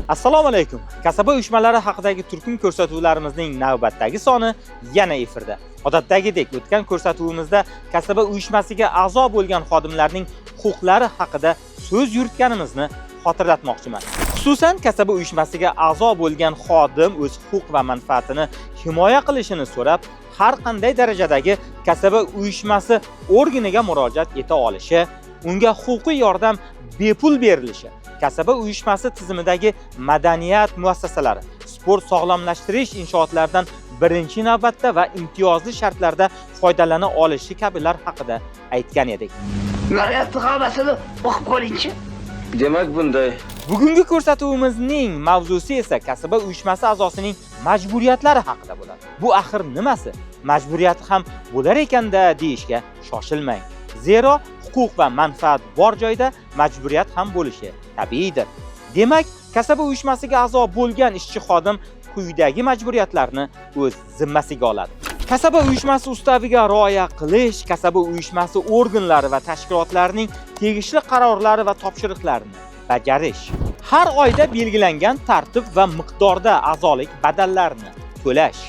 Assalomu alaykum. Kasaba uyushmalari haqidagi turkum ko'rsatuvlarimizning navbatdagi soni yana efirda. Odatdagidek o'tgan ko'rsatuvimizda kasaba uyushmasiga a'zo bo'lgan xodimlarning huquqlari haqida so'z yuritganimizni xotirlatmoqchiman. Xususan, kasaba uyushmasiga a'zo bo'lgan xodim o'z huquq va manfaatini himoya qilishini so'rab, har qanday darajadagi kasaba uyushmasi organiga murojaat eta olishi, unga huquqiy yordam bepul berilishi, kasaba uyushmasi tizimidagi madaniyat muassasalari, sport sog'lomlashtirish inshootlaridan birinchi navbatda va imtiyozli shartlarda foydalana olishi kabilar haqida aytgan edik. Viloyat g'alabasini o'qib ko'ringchi. Demak bunday. Bugungi ko'rsatuvimizning mavzusi esa kasaba uyushmasi a'zosining majburiyatlari haqida bo'ladi. Bu axir nimasi? Majburiyati ham bo'lar ekanda deyishga shoshilmang. Zero huquq va manfaat bor joyda majburiyat ham bo'lishi tabiiydir. Demak, kasaba uyushmasiga a'zo bo'lgan ishchi xodim quyidagi majburiyatlarni o'z zimmasiga oladi. Kasaba uyushmasi ustaviga rioya qilish, kasaba uyushmasi organlari va tashkilotlarining tegishli qarorlari va topshiriqlarini bajarish. Har oyda belgilangan tartib va miqdorda a'zolik badallarini to'lash.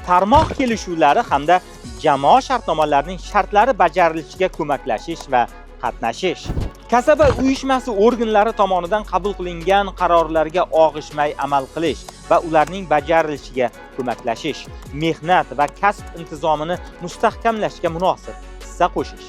Tarmoq kelishuvlari hamda jamoa shartnomalarining shartlari bajarilishiga ko'maklashish va qatnashish. Kasaba uyushmasi organlari tomonidan qabul qilingan qarorlarga og'ishmay amal qilish va ularning bajarilishiga ko'maklashish. Mehnat va kasb intizomini mustahkamlashga munosib hissa qo'shish.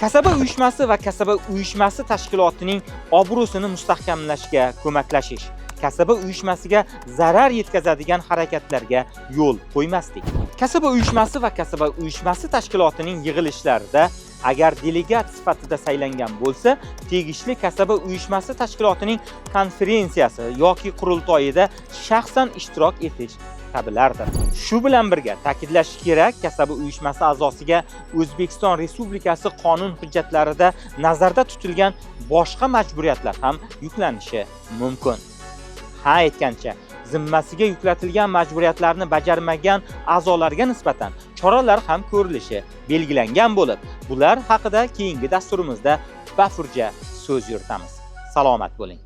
Kasaba uyushmasi va kasaba uyushmasi tashkilotining obro'sini mustahkamlashga ko'maklashish. Kasaba uyushmasiga zarar yetkazadigan harakatlarga yo'l qo'ymaslik. Kasaba uyushmasi va kasaba uyushmasi tashkilotining yig'ilishlarida agar delegat sifatida saylangan bo'lsa, tegishli kasaba uyushmasi tashkilotining konferensiyasi yoki qurultoyida shaxsan ishtirok etish kabilardir. Shu bilan birga ta'kidlash kerak, kasaba uyushmasi a'zosiga O'zbekiston Respublikasi qonun hujjatlarida nazarda tutilgan boshqa majburiyatlar ham yuklanishi mumkin. Ha aytgancha, zimmasiga yuklatilgan majburiyatlarni bajarmagan a'zolarga nisbatan choralar ham ko'rilishi belgilangan bo'lib, bular haqida keyingi dasturimizda bafurja so'z yuritamiz. Salomat bo'ling.